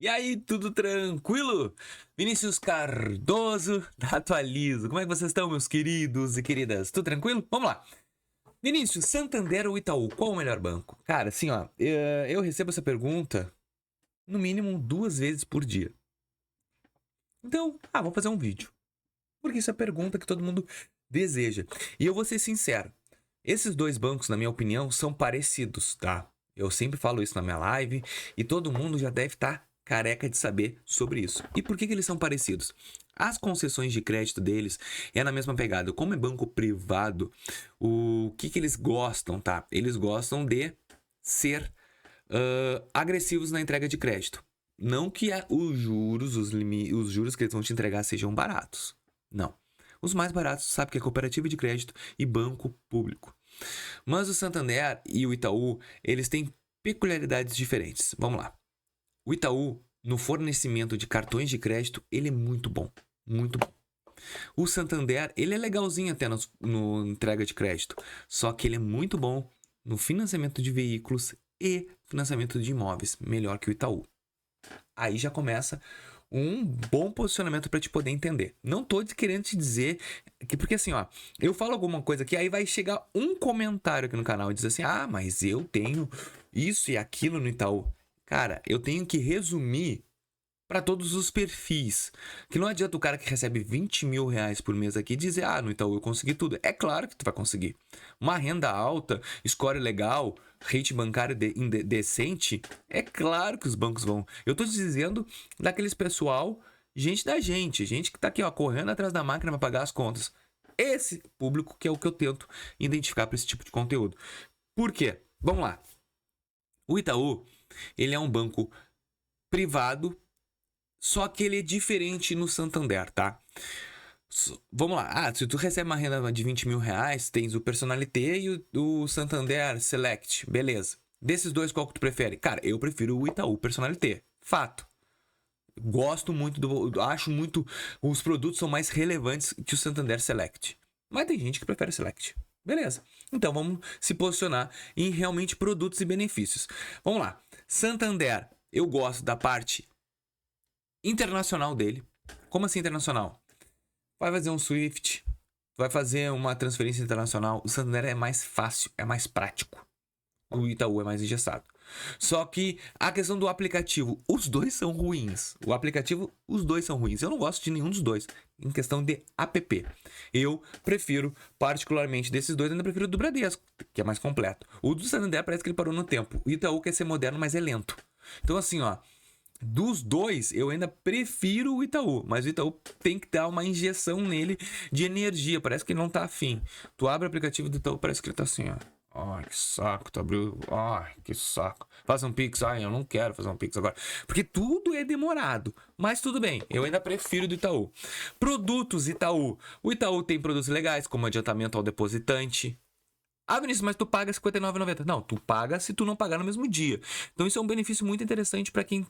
E aí, tudo tranquilo? Vinícius Cardoso, da Atualizo. Como é que vocês estão, meus queridos e queridas? Tudo tranquilo? Vamos lá. Vinícius, Santander ou Itaú, qual o melhor banco? Cara, assim, ó, eu recebo essa pergunta no mínimo 2 vezes por dia. Então, vou fazer um vídeo. Porque isso é a pergunta que todo mundo deseja. E eu vou ser sincero, esses dois bancos, na minha opinião, são parecidos, tá? Eu sempre falo isso na minha live e todo mundo já deve estar careca de saber sobre isso. E por que eles são parecidos? As concessões de crédito deles é na mesma pegada. Como é banco privado, o que eles gostam, tá? Eles gostam de ser agressivos na entrega de crédito. Não que os juros que eles vão te entregar sejam baratos. Não. Os mais baratos, sabe que é cooperativa de crédito e banco público. Mas o Santander e o Itaú, eles têm peculiaridades diferentes. Vamos lá. O Itaú, no fornecimento de cartões de crédito, ele é muito bom. Muito bom. O Santander, ele é legalzinho até no entrega de crédito. Só que ele é muito bom no financiamento de veículos e financiamento de imóveis. Melhor que o Itaú. Aí já começa um bom posicionamento para te poder entender. Não tô querendo te dizer que, porque assim, ó, eu falo alguma coisa aqui, aí vai chegar um comentário aqui no canal e diz assim: mas eu tenho isso e aquilo no Itaú. Cara, eu tenho que resumir para todos os perfis. Que não adianta o cara que recebe 20 mil reais por mês aqui dizer: no Itaú eu consegui tudo. É claro que tu vai conseguir. Uma renda alta, score legal, rate bancário decente, é claro que os bancos vão. Eu tô te dizendo daqueles pessoal, gente que tá aqui, ó, correndo atrás da máquina para pagar as contas. Esse público que é o que eu tento identificar para esse tipo de conteúdo. Por quê? Vamos lá. O Itaú, ele é um banco privado, só que ele é diferente no Santander, tá? Vamos lá. Se tu recebe uma renda de 20 mil reais, tens o Personalité e o Santander Select. Beleza. Desses dois, qual que tu prefere? Cara, eu prefiro o Itaú Personalité. Fato. Gosto muito acho muito. Os produtos são mais relevantes que o Santander Select. Mas tem gente que prefere Select. Beleza. Então vamos se posicionar em realmente produtos e benefícios. Vamos lá. Santander, eu gosto da parte internacional dele. Como assim internacional? Vai fazer um Swift, vai fazer uma transferência internacional. O Santander é mais fácil, é mais prático. O Itaú é mais engessado. Só que a questão do aplicativo, os dois são ruins. O aplicativo, os dois são ruins. Eu não gosto de nenhum dos dois. Em questão de app. Eu prefiro, particularmente desses dois, ainda prefiro o do Bradesco, que é mais completo. O do Santander parece que ele parou no tempo. O Itaú quer ser moderno, mas é lento. Então assim, ó. Dos dois, eu ainda prefiro o Itaú. Mas o Itaú tem que dar uma injeção nele de energia. Parece que ele não tá afim. Tu abre o aplicativo do Itaú, parece que ele tá assim, ó. Ai, que saco, tu abriu. Ai, que saco. Faça um Pix. Ai, eu não quero fazer um Pix agora. Porque tudo é demorado. Mas tudo bem, eu ainda prefiro do Itaú. Produtos Itaú. O Itaú tem produtos legais, como adiantamento ao depositante. Vinícius, mas tu paga R$ 59,90. Não, tu paga se tu não pagar no mesmo dia. Então isso é um benefício muito interessante para quem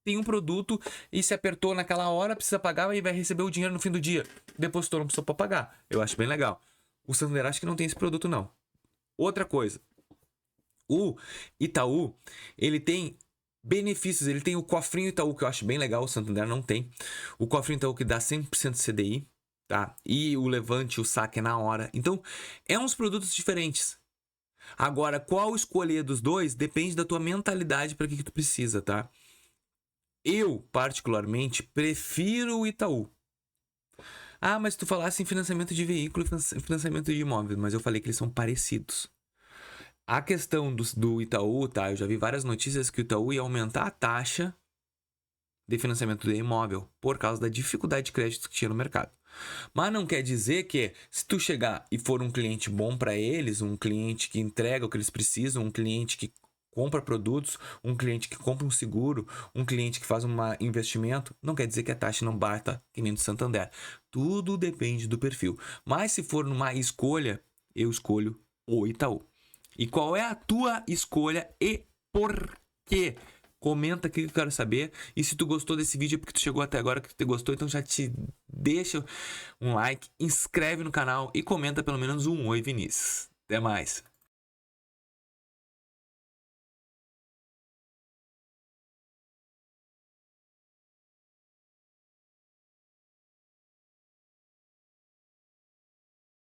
tem um produto e se apertou naquela hora, precisa pagar e vai receber o dinheiro no fim do dia. Depositou, não precisou pra pagar. Eu acho bem legal. O Santander acho que não tem esse produto, não. Outra coisa. O Itaú, ele tem benefícios. Ele tem o cofrinho Itaú, que eu acho bem legal. O Santander não tem. O cofrinho Itaú que dá 100% CDI, tá? E o levante, o saque é na hora. Então, é uns produtos diferentes. Agora, qual escolher dos dois depende da tua mentalidade para que tu precisa, tá? Eu, particularmente, prefiro o Itaú. Mas tu falasse em financiamento de veículo e financiamento de imóveis, mas eu falei que eles são parecidos. A questão do Itaú, tá? Eu já vi várias notícias que o Itaú ia aumentar a taxa de financiamento de imóvel por causa da dificuldade de crédito que tinha no mercado. Mas não quer dizer que se tu chegar e for um cliente bom para eles, um cliente que entrega o que eles precisam, um cliente que compra produtos, um cliente que compra um seguro, um cliente que faz um investimento, não quer dizer que a taxa não bata que nem do Santander. Tudo depende do perfil. Mas se for numa escolha, eu escolho o Itaú. E qual é a tua escolha e por quê? Comenta aqui que eu quero saber. E se tu gostou desse vídeo, porque tu chegou até agora que tu gostou, então já te deixa um like, inscreve no canal e comenta pelo menos um oi, Vinícius. Até mais.